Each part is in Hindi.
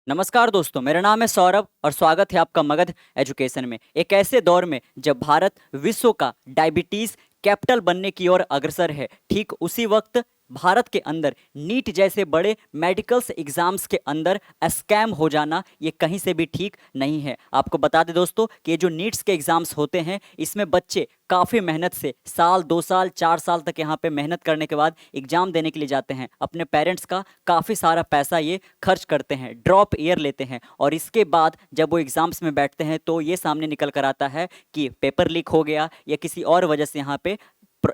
नमस्कार दोस्तों, मेरा नाम है सौरभ और स्वागत है आपका मगध एजुकेशन में। एक ऐसे दौर में जब भारत विश्व का डायबिटीज कैपिटल बनने की ओर अग्रसर है, ठीक उसी वक्त भारत के अंदर नीट जैसे बड़े मेडिकल्स एग्जाम्स के अंदर स्कैम हो जाना ये कहीं से भी ठीक नहीं है। आपको बता दें दोस्तों कि ये जो नीट्स के एग्जाम्स होते हैं इसमें बच्चे काफ़ी मेहनत से साल 2 साल 4 साल तक यहाँ पे मेहनत करने के बाद एग्जाम देने के लिए जाते हैं। अपने पेरेंट्स का काफ़ी सारा पैसा ये खर्च करते हैं, ड्रॉप ईयर लेते हैं और इसके बाद जब वो एग्जाम्स में बैठते हैं तो ये सामने निकल कर आता है कि पेपर लीक हो गया या किसी और वजह से यहाँ पे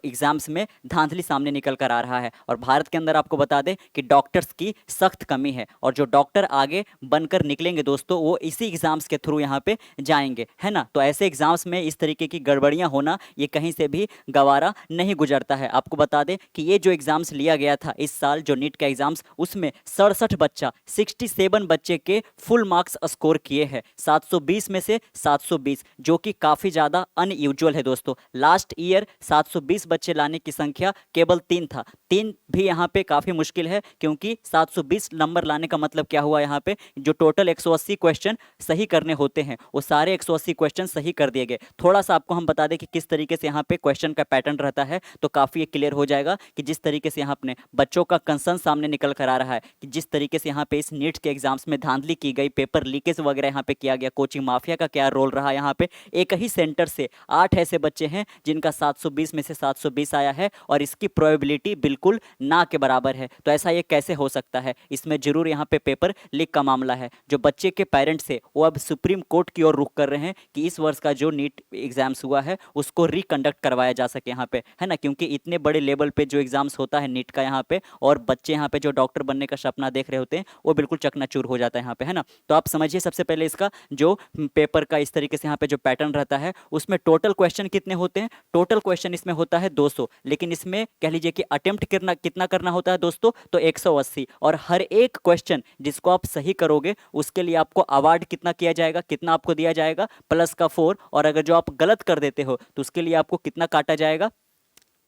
एग्जाम्स में धांधली सामने निकल कर आ रहा है। और भारत के अंदर आपको बता दें कि डॉक्टर्स की सख्त कमी है और जो डॉक्टर आगे बनकर निकलेंगे दोस्तों वो इसी एग्जाम्स के थ्रू यहाँ पे जाएंगे, है ना। तो ऐसे एग्जाम्स में इस तरीके की गड़बड़ियाँ होना ये कहीं से भी गवारा नहीं गुजरता है। आपको बता दें कि ये जो एग्जाम्स लिया गया था इस साल जो नीट का एग्जाम्स, उसमें 67 बच्चे के फुल मार्क्स स्कोर किए हैं, 720 में से 720, जो कि काफ़ी ज़्यादा अनयूजुअल है दोस्तों। लास्ट ईयर 720 बच्चे लाने की संख्या केवल 3 था। 3 भी यहाँ पे काफ़ी मुश्किल है क्योंकि 720 नंबर लाने का मतलब क्या हुआ, यहाँ पे जो टोटल 180 क्वेश्चन सही करने होते हैं वो सारे 180 क्वेश्चन सही कर दिए गए। थोड़ा सा आपको हम बता दें कि किस तरीके से यहाँ पे क्वेश्चन का पैटर्न रहता है तो काफ़ी क्लियर हो जाएगा कि जिस तरीके से यहाँ अपने बच्चों का कंसर्न सामने निकल कर आ रहा है कि जिस तरीके से यहाँ पे इस नीट के एग्जाम्स में धांधली की गई, पेपर लीकेज वगैरह यहाँ पे किया गया, कोचिंग माफिया का क्या रोल रहा यहाँ पे। एक ही सेंटर से 8 ऐसे बच्चे हैं जिनका 720 में से 720 आया है और इसकी प्रोबेबिलिटी बिल्कुल ना के बराबर है। तो ऐसा ये कैसे हो सकता है, इसमें जरूर यहाँ पे पेपर लीक का मामला है। जो बच्चे के पेरेंट्स है वो अब सुप्रीम कोर्ट की ओर रुख कर रहे हैं कि इस वर्ष का जो नीट एग्जाम्स हुआ है उसको रिकंडक्ट करवाया जा सके यहाँ पे, है ना। क्योंकि इतने बड़े लेवल पे जो एग्जाम्स होता है नीट का यहाँ पे और बच्चे यहाँ पे जो डॉक्टर बनने का सपना देख रहे होते हैं वो बिल्कुल चकनाचूर हो जाता है यहाँ पे, है ना। तो आप समझिए सबसे पहले इसका जो पेपर का इस तरीके से यहाँ पे जो पैटर्न रहता है उसमें टोटल क्वेश्चन कितने होते हैं। टोटल क्वेश्चन इसमें होता है 200, लेकिन इसमें कह लीजिए कि अटेम्प्ट कितना करना होता है दोस्तों, तो 180। और हर एक क्वेश्चन जिसको आप सही करोगे उसके लिए आपको अवार्ड कितना किया जाएगा, कितना आपको दिया जाएगा, +4। और अगर जो आप गलत कर देते हो तो उसके लिए आपको कितना काटा जाएगा,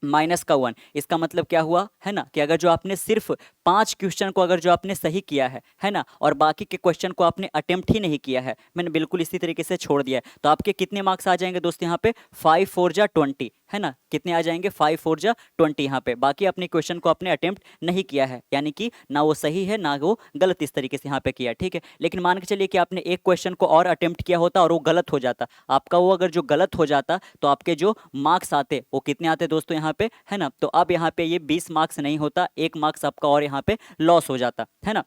-1। इसका मतलब क्या हुआ, है ना, कि अगर जो आपने सिर्फ 5 क्वेश्चन को अगर जो आपने सही किया है ना, और बाकी के क्वेश्चन को आपने अटेम्प्ट ही नहीं किया है, मैंने बिल्कुल इसी तरीके से छोड़ दिया है, तो आपके कितने मार्क्स आ जाएंगे दोस्तों यहाँ पे, 5 4 जा 20, है ना। कितने आ जाएंगे, 5 4 जा 20 यहाँ पे। बाकी अपने क्वेश्चन को आपने अटेम्प्ट नहीं किया है, यानी कि ना वो सही है ना वो गलत, इस तरीके से यहाँ पे किया, ठीक है। लेकिन मान के चलिए कि आपने एक क्वेश्चन को और अटेम्प्ट किया होता और वो गलत हो जाता, आपका वो अगर जो गलत हो जाता तो आपके जो मार्क्स आते वो कितने आते दोस्तों यहाँ पे, है ना। तो अब यहाँ पे ये 20 मार्क्स नहीं होता, 1 मार्क्स आपका और यहाँ पे लॉस हो जाता, है ना।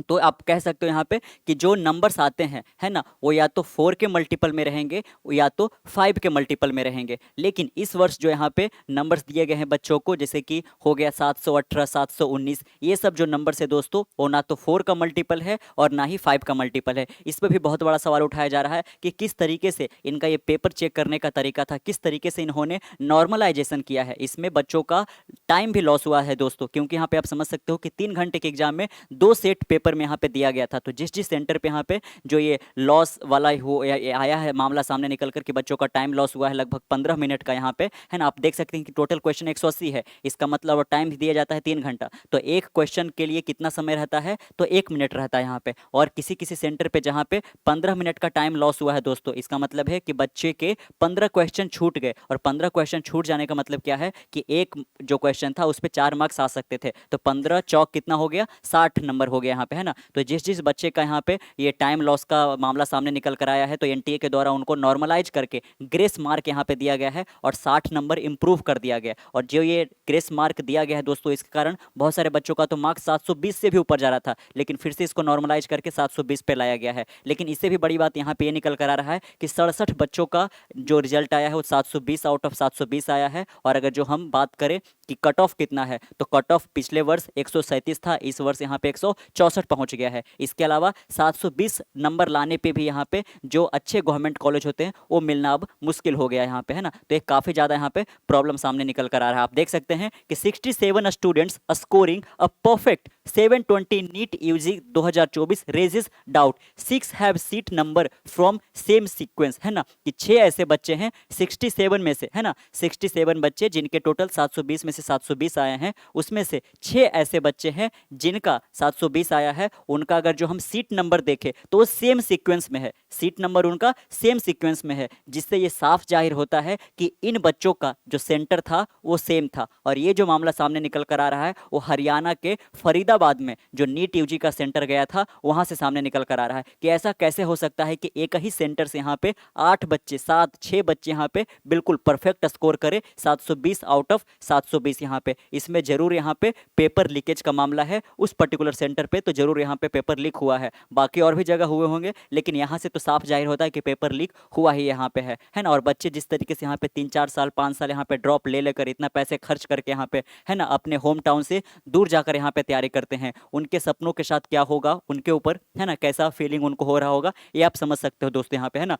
तो आप कह सकते हो यहाँ पे कि जो नंबर्स आते हैं, है ना, वो या तो 4 के मल्टीपल में रहेंगे या तो 5 के मल्टीपल में रहेंगे। लेकिन इस वर्ष जो यहाँ पे नंबर्स दिए गए हैं बच्चों को, जैसे कि हो गया 718 719, ये सब जो नंबर्स है दोस्तों वो ना तो 4 का मल्टीपल है और ना ही 5 का मल्टीपल है। इस पर भी बहुत बड़ा सवाल उठाया जा रहा है कि किस तरीके से इनका ये पेपर चेक करने का तरीका था, किस तरीके से इन्होंने नॉर्मलाइजेशन किया है। इसमें बच्चों का टाइम भी लॉस हुआ है दोस्तों, क्योंकि यहाँ पे आप समझ सकते हो कि 3 घंटे के एग्जाम में 2 सेट पेपर में यहाँ पे दिया गया था। तो जिस जिस सेंटर पे यहाँ पे जो ये लॉस वाला हो या ये आया है मामला सामने निकल कर कि बच्चों का टाइम लॉस हुआ है लगभग 15 मिनट का यहाँ पे, है ना। आप देख सकते हैं कि टोटल क्वेश्चन 180 है, इसका मतलब टाइम दिया जाता है 3 घंटा, तो एक क्वेश्चन के लिए कितना समय रहता है, तो 1 मिनट रहता है यहाँ पे। और किसी किसी सेंटर पे जहाँ पे 15 मिनट का टाइम लॉस हुआ है दोस्तों, इसका मतलब है कि बच्चे के 15 क्वेश्चन छूट गए। और 15 क्वेश्चन छूट जाने का मतलब क्या है कि एक जो क्वेश्चन था उस पर 4 मार्क्स आ सकते थे, तो 15 चौक कितना हो गया, 60 नंबर हो गया यहाँ पे, है ना। तो जिस जिस बच्चे का यहाँ पे ये टाइम लॉस का मामला सामने निकल कर आया है तो एनटीए के द्वारा उनको नॉर्मलाइज करके ग्रेस मार्क यहाँ पे दिया गया है और 60 नंबर इंप्रूव कर दिया गया। और जो ये ग्रेस मार्क दिया गया है दोस्तों, इसके कारण बहुत सारे बच्चों का तो मार्क्स 720 से भी ऊपर जा रहा था, लेकिन फिर से इसको नॉर्मलाइज करके 720 पे लाया गया है। लेकिन इससे भी बड़ी बात यहाँ पे ये निकल कर आ रहा है कि 67 बच्चों का जो रिजल्ट आया है वो 720 आउट ऑफ 720 आया है। और अगर जो हम बात करें कि कट ऑफ कितना है, तो कट ऑफ पिछले वर्ष 137 था, इस वर्ष यहाँ पे 164 पहुंच गया है। इसके अलावा 720 नंबर लाने पे भी यहाँ पे जो अच्छे गवर्नमेंट कॉलेज होते हैं वो मिलना अब मुश्किल हो गया यहाँ पे, है ना। तो एक काफ़ी ज़्यादा यहाँ पे प्रॉब्लम सामने निकल कर आ रहा है। आप देख सकते हैं कि 67 students scoring a perfect 720 NEET UG 2024 raises doubt, 6 have seat number from same sequence, है ना। कि 6 ऐसे बच्चे हैं 67 में से, है ना, 67 बच्चे जिनके टोटल 720 में से 720 आए हैं, उसमें से 6 ऐसे बच्चे हैं जिनका 720 आया गया है उनका अगर जो हम सीट नंबर देखें तो वो सेम सीक्वेंस में है, सीट नंबर उनका सेम सीक्वेंस में है, जिससे ये साफ जाहिर होता है कि इन बच्चों का जो सेंटर था वो सेम था। और ये जो मामला सामने निकल कर आ रहा है वो हरियाणा के फरीदाबाद में जो नीट यूजी का सेंटर गया था वहां से सामने निकल कर आ रहा है कि ऐसा कैसे हो सकता है कि एक ही सेंटर से यहाँ पे 8 बच्चे 6 बच्चे यहाँ पे बिल्कुल परफेक्ट स्कोर करे 720 आउट ऑफ 720 यहाँ पे। इसमें जरूर यहाँ पे पेपर लीकेज का मामला है, उस पर्टिकुलर सेंटर पे तो जरूर यहाँ पे पेपर लीक हुआ है, बाकी और भी जगह हुए होंगे लेकिन यहाँ से तो साफ जाहिर होता है कि पेपर लीक हुआ ही यहाँ पे है ना। और बच्चे जिस तरीके से यहाँ पे 3-4 साल 5 साल यहाँ पे ड्रॉप ले लेकर इतना पैसे खर्च करके यहाँ पे है ना अपने होम टाउन से दूर जाकर यहाँ पे तैयारी करते हैं, उनके सपनों के साथ क्या होगा, उनके ऊपर है ना कैसा फीलिंग उनको हो रहा होगा, ये आप समझ सकते हो दोस्तों यहाँ पे है ना।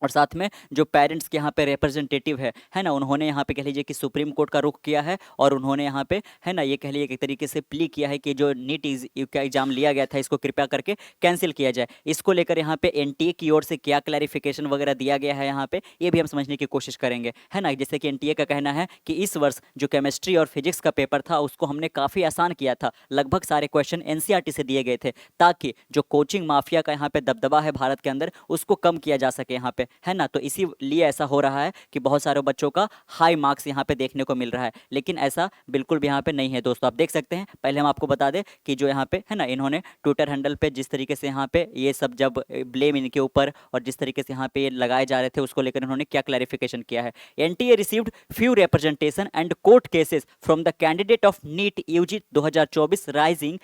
और साथ में जो पेरेंट्स के यहाँ पे रिप्रेजेंटेटिव है ना उन्होंने यहाँ पे कह लीजिए कि सुप्रीम कोर्ट का रुख किया है और उन्होंने यहाँ पे है ना ये कह लीजिए एक तरीके से प्ली किया है कि जो नीट का एग्जाम लिया गया था इसको कृपया करके कैंसिल किया जाए। इसको लेकर यहाँ पे एनटीए की ओर से क्या क्लैरिफिकेशन वगैरह दिया गया है यहाँ पे ये भी हम समझने की कोशिश करेंगे है ना। जैसे कि एनटीए का कहना है कि इस वर्ष जो केमिस्ट्री और फिजिक्स का पेपर था उसको हमने काफ़ी आसान किया था, लगभग सारे क्वेश्चन एनसीईआरटी से दिए गए थे ताकि जो कोचिंग माफिया का यहाँ पे दबदबा है भारत के अंदर उसको कम किया जा सके यहाँ पे है ना। तो इसीलिए ऐसा हो रहा है कि बहुत सारे बच्चों का हाई मार्क्स यहाँ पे देखने को मिल रहा है, लेकिन ऐसा बिल्कुल भी यहाँ पे नहीं है दोस्तों। आप देख सकते हैं, पहले हम आपको बता दें कि जो यहाँ पे है ना इन्होंने ट्विटर हैंडल पे जिस तरीके से यहाँ पे ये सब जब ब्लेम इनके ऊपर और जिस तरीके से यहाँ पे ये लगाए जा रहे थे उसको लेकर इन्होंने क्या क्लैरिफिकेशन किया है। NTA received few representation and court cases from the candidate of NEET UG 2024 raising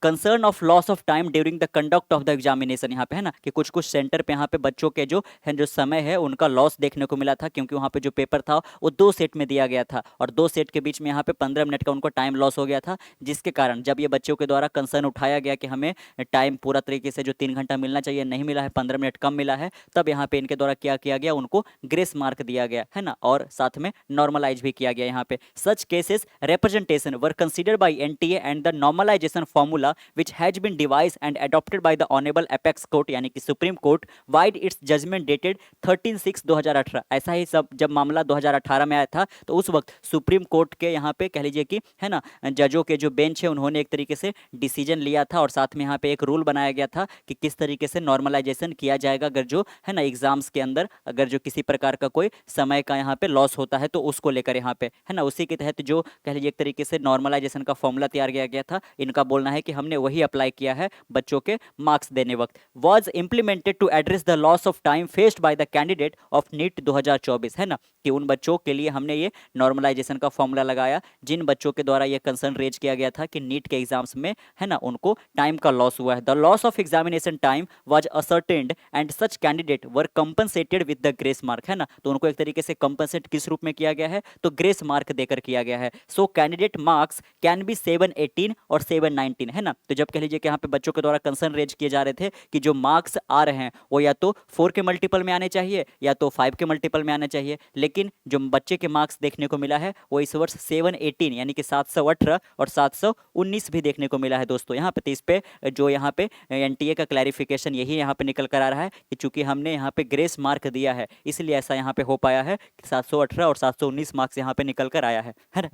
concern of loss of time during the conduct of the examination. यहाँ पे है ना कि कुछ कुछ सेंटर पे यहाँ पे बच्चों के जो है जो समय है उनका लॉस देखने को मिला था, क्योंकि वहाँ पे जो पेपर था वो 2 सेट में दिया गया था और 2 सेट के बीच में यहाँ पे 15 मिनट का उनको टाइम लॉस हो गया था, जिसके कारण जब ये बच्चों के द्वारा कंसर्न उठाया गया कि हमें टाइम पूरा तरीके से जो 3 घंटा मिलना चाहिए नहीं मिला है, 15 मिनट कम मिला है, तब यहाँ पे इनके द्वारा क्या किया गया, उनको ग्रेस मार्क दिया गया है ना और साथ में नॉर्मलाइज भी किया गया यहाँ पे। Such cases representation were considered by NTA and the normalization formula which has been devised and adopted by the Honorable Apex Court यानी कि supreme court vide its judgement dated 13/6/2018। ऐसा ही सब जब मामला 2018 में आया था तो उस वक्त सुप्रीम कोर्ट के यहाँ पे कह लीजिए कि है ना जजों के जो बेंच है उन्होंने एक तरीके से डिसीजन लिया था और साथ में यहाँ पे एक रूल बनाया गया था कि किस तरीके से नॉर्मलाइजेशन किया जाएगा अगर जो है ना एग्जाम्स के अंदर अगर जो किसी प्रकार का कोई समय का यहाँ पे लॉस होता है तो उसको लेकर यहाँ पे है ना उसी के तहत जो कह लीजिए एक तरीके से नॉर्मलाइजेशन का फॉर्मूला तैयार किया गया था। इनका बोलना है कि हमने वही अप्लाई किया है बच्चों के मार्क्स देने वक्त। Was implemented to address the loss of time faced by the candidate of NEET 2024 है ना कि उन बच्चों के लिए हमने ये नॉर्मलाइजेशन का फॉर्मूला लगाया जिन बच्चों के द्वारा ये कंसर्न रेज किया गया था कि नीट के एग्जाम्स में है ना उनको टाइम का लॉस हुआ है। The loss of examination time was ascertained and such candidate were compensated with the grace mark है ना। तो उनको एक तरीके से कंपनसेट किस रूप में किया गया है, तो ग्रेस मार्क देकर किया गया है। So candidate marks can be 718 और 719 है ना। तो जब कह लीजिए कि यहाँ पे बच्चों के द्वारा कंसर्न रेज किए जा रहे थे कि जो मार्क्स आ रहे हैं वो या तो 4 के मल्टीपल में आने चाहिए या तो 5 के मल्टीपल में आने चाहिए, लेकिन जो बच्चे के मार्क्स देखने को मिला है वो इस वर्ष 718 यानी कि 718 और 719 भी देखने को मिला है दोस्तों यहाँ पे। तो इस पे जो यहाँ पे एनटीए का क्लैरिफिकेशन यही यहाँ पे निकल कर आ रहा है कि चूंकि हमने यहाँ पे ग्रेस मार्क दिया है इसलिए ऐसा यहाँ पे हो पाया है कि 718 और 719 मार्क्स यहाँ पे निकल कर आया है ना।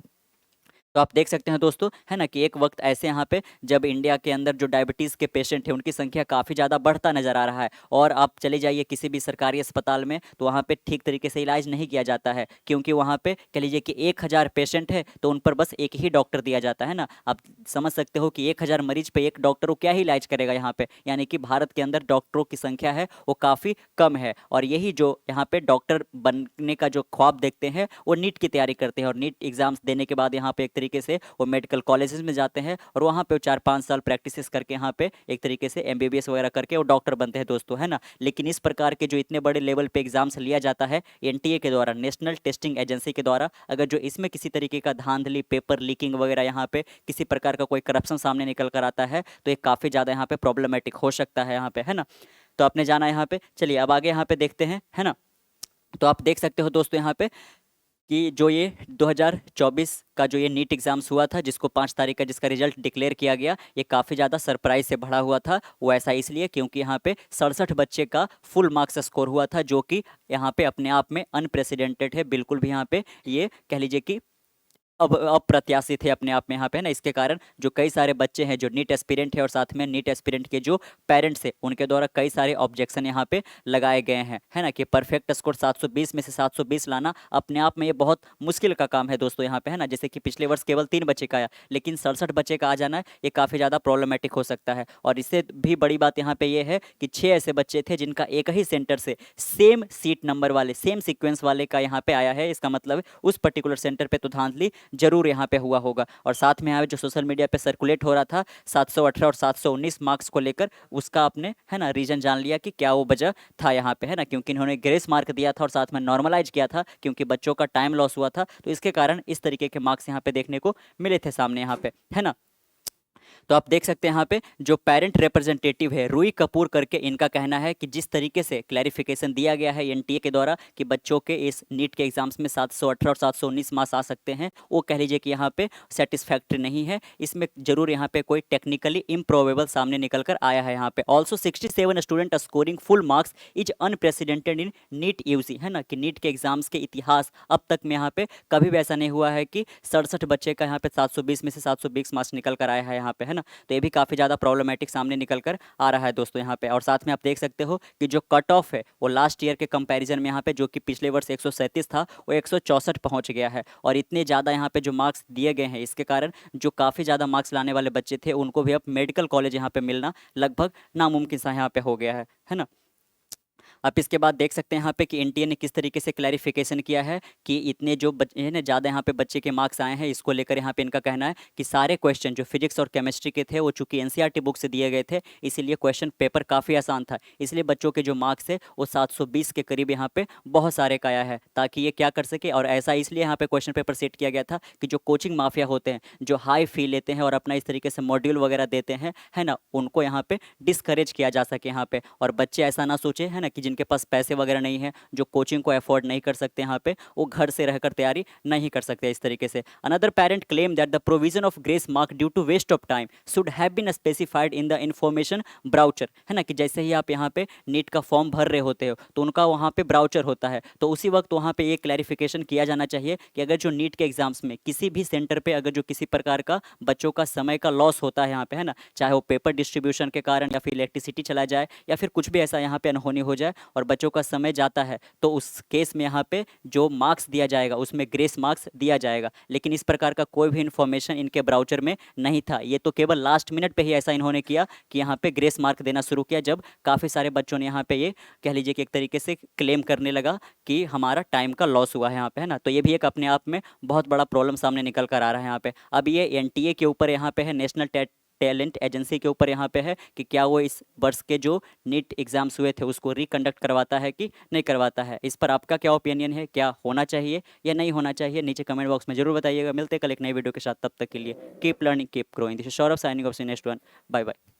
तो आप देख सकते हैं दोस्तों है ना कि एक वक्त ऐसे यहाँ पे जब इंडिया के अंदर जो डायबिटीज़ के पेशेंट हैं उनकी संख्या काफ़ी ज़्यादा बढ़ता नज़र आ रहा है और आप चले जाइए किसी भी सरकारी अस्पताल में तो वहाँ पे ठीक तरीके से इलाज नहीं किया जाता है, क्योंकि वहाँ पे कह लीजिए कि 1000 पेशेंट है तो उन पर बस एक ही डॉक्टर दिया जाता है ना। आप समझ सकते हो कि 1000 मरीज पे एक डॉक्टर वो क्या ही इलाज करेगा यहाँ पे, यानी कि भारत के अंदर डॉक्टरों की संख्या है वो काफ़ी कम है। और यही जो यहाँ पे डॉक्टर बनने का जो ख्वाब देखते हैं वो नीट की तैयारी करते हैं और नीट एग्जाम्स देने के बाद यहाँ पे एक तरीके से वो मेडिकल कॉलेजेस में जाते हैं और वहाँ पे 4-5 साल प्रैक्टिस करके यहाँ पे एक तरीके से एमबीबीएस वगैरह करके वो डॉक्टर बनते हैं दोस्तों है ना। लेकिन इस प्रकार के जो इतने बड़े लेवल पे एग्जाम्स लिया जाता है एनटीए के द्वारा, नेशनल टेस्टिंग एजेंसी के द्वारा, अगर जो इसमें किसी तरीके का धांधली, पेपर लीकिंग वगैरह यहाँ पे किसी प्रकार का कोई करप्शन सामने निकल कर आता है तो ये काफ़ी ज़्यादा यहाँ पे प्रॉब्लमेटिक हो सकता है यहाँ पे है ना। तो आपने जाना यहाँ पे, चलिए अब आगे यहाँ पे देखते हैं है ना। तो आप देख सकते हो दोस्तों यहाँ पे कि जो ये 2024 का जो ये नीट एग्जाम्स हुआ था जिसको 5 तारीख का जिसका रिजल्ट डिक्लेयर किया गया, ये काफ़ी ज़्यादा सरप्राइज से भरा हुआ था। वो ऐसा इसलिए क्योंकि यहाँ पे 67 बच्चे का फुल मार्क्स स्कोर हुआ था जो कि यहाँ पे अपने आप में अनप्रेसिडेंटेड है, बिल्कुल भी यहाँ पे ये कह लीजिए कि अप्रत्याशित थे अपने आप में यहाँ पे, है ना। इसके कारण जो कई सारे बच्चे हैं जो नीट एस्पिरेंट है और साथ में नीट एस्पिरेंट के जो पेरेंट्स है उनके द्वारा कई सारे ऑब्जेक्शन यहाँ पे लगाए गए हैं, है ना, कि परफेक्ट स्कोर 720 में से 720 लाना अपने आप में ये बहुत मुश्किल का काम है दोस्तों यहाँ पे, है ना। जैसे कि पिछले वर्ष केवल 3 बच्चे का आया, लेकिन 67 बच्चे का आ जाना ये काफ़ी ज़्यादा प्रॉब्लमेटिक हो सकता है। और इससे भी बड़ी बात यहाँ पे ये है कि 6 ऐसे बच्चे थे जिनका एक ही सेंटर से सेम सीट नंबर वाले, सेम सीक्वेंस वाले का यहाँ पे आया है। इसका मतलब उस पर्टिकुलर सेंटर पे तो धांधली जरूर यहाँ पे हुआ होगा। और साथ में यहाँ पे जो सोशल मीडिया पे सर्कुलेट हो रहा था 718 और 719 मार्क्स को लेकर, उसका आपने, है ना, रीजन जान लिया कि क्या वो वजह था यहाँ पे, है ना। क्योंकि इन्होंने ग्रेस मार्क दिया था और साथ में नॉर्मलाइज किया था, क्योंकि बच्चों का टाइम लॉस हुआ था, तो इसके कारण इस तरीके के मार्क्स यहाँ पे देखने को मिले थे सामने यहाँ पे, है ना। तो आप देख सकते हैं यहाँ पे जो पेरेंट रिप्रेजेंटेटिव है रूई कपूर करके, इनका कहना है कि जिस तरीके से क्लैरिफिकेशन दिया गया है एनटीए के द्वारा कि बच्चों के इस नीट के एग्जाम्स में 718 और 719 मार्क्स आ सकते हैं, वो कह लीजिए कि यहाँ पे सेटिस्फैक्ट्री नहीं है। इसमें जरूर यहाँ पे कोई टेक्निकली इम्प्रोबेबल सामने निकल कर आया है यहाँ पे। Also 67 student scoring full marks is unprecedented in NEET UG, है ना, कि नीट के एग्जाम्स के इतिहास अब तक में यहाँ पे कभी भी ऐसा नहीं हुआ है कि 67 बच्चे का यहाँ पे 720 में से 720 मार्क्स निकल कर आया है यहाँ पे, है ना। तो ये भी काफ़ी ज़्यादा प्रॉब्लमेटिक सामने निकल कर आ रहा है दोस्तों यहाँ पे। और साथ में आप देख सकते हो कि जो कट ऑफ है वो लास्ट ईयर के कंपैरिजन में यहाँ पे, जो कि पिछले वर्ष 137 था, वो 164 पहुंच गया है। और इतने ज़्यादा यहाँ पे जो मार्क्स दिए गए हैं, इसके कारण जो काफ़ी ज़्यादा मार्क्स लाने वाले बच्चे थे उनको भी अब मेडिकल कॉलेज यहाँ पे मिलना लगभग नामुमकिन सा यहाँ पे हो गया है ना। आप इसके बाद देख सकते हैं यहाँ पे कि एनटीए ने किस तरीके से क्लैरिफिकेशन किया है कि इतने जो बच्चे हैं ना, ज़्यादा यहाँ पे बच्चे के मार्क्स आए हैं, इसको लेकर यहाँ पे इनका कहना है कि सारे क्वेश्चन जो फिजिक्स और केमिस्ट्री के थे वो चूंकि एनसीईआरटी बुक से दिए गए थे, इसीलिए क्वेश्चन पेपर काफ़ी आसान था, इसलिए बच्चों के जो मार्क्स है वो 720 के करीब यहाँ पे बहुत सारे का आया है, ताकि ये क्या कर सके। और ऐसा इसलिए यहाँ पे क्वेश्चन पेपर सेट किया गया था कि जो कोचिंग माफिया होते हैं, जो हाई फी लेते हैं और अपना इस तरीके से मॉड्यूल वगैरह देते हैं, है ना, उनको यहाँ पे डिस्करेज किया जा सके यहाँ पे। और बच्चे ऐसा ना सोचे, है ना, कि जिनके पास पैसे वगैरह नहीं है, जो कोचिंग को अफोर्ड नहीं कर सकते यहाँ पे, वो घर से रहकर तैयारी नहीं कर सकते इस तरीके से। Another parent claim that the provision of grace mark due to waste of time should have been specified in the information brochure, है ना, कि जैसे ही आप यहाँ पे नीट का फॉर्म भर रहे होते हो तो उनका वहाँ पे ब्राउचर होता है, तो उसी वक्त वहाँ पे ये क्लैरिफिकेशन किया जाना चाहिए कि अगर जो नीट के एग्जाम्स में किसी भी सेंटर पे अगर जो किसी प्रकार का बच्चों का समय का लॉस होता है यहाँ पे, है ना, चाहे वो पेपर डिस्ट्रीब्यूशन के कारण या फिर इलेक्ट्रिसिटी चला जाए या फिर कुछ भी ऐसा यहाँ पे अनहोनी हो जाए और बच्चों का समय जाता है, तो उस केस में यहाँ पे जो मार्क्स दिया जाएगा उसमें ग्रेस मार्क्स दिया जाएगा। लेकिन इस प्रकार का कोई भी इन्फॉर्मेशन इनके ब्राउचर में नहीं था, ये तो केवल लास्ट मिनट पे ही ऐसा इन्होंने किया कि यहाँ पे ग्रेस मार्क देना शुरू किया, जब काफ़ी सारे बच्चों ने यहाँ पे ये कह लीजिए कि एक तरीके से क्लेम करने लगा कि हमारा टाइम का लॉस हुआ है यहाँ पे, है ना। तो ये भी एक अपने आप में बहुत बड़ा प्रॉब्लम सामने निकल कर आ रहा है यहाँ पे। अब ये एनटीए के ऊपर यहाँ पे है, नेशनल टैलेंट एजेंसी के ऊपर यहाँ पे है कि क्या वो इस वर्ष के जो नीट एग्जाम्स हुए थे उसको रिकंडक्ट करवाता है कि नहीं करवाता है। इस पर आपका क्या ओपिनियन है, क्या होना चाहिए या नहीं होना चाहिए, नीचे कमेंट बॉक्स में जरूर बताइएगा। मिलते हैं कल एक नई वीडियो के साथ, तब तक के लिए keep learning keep growing. This is Saurabh signing off see next one. Bye bye.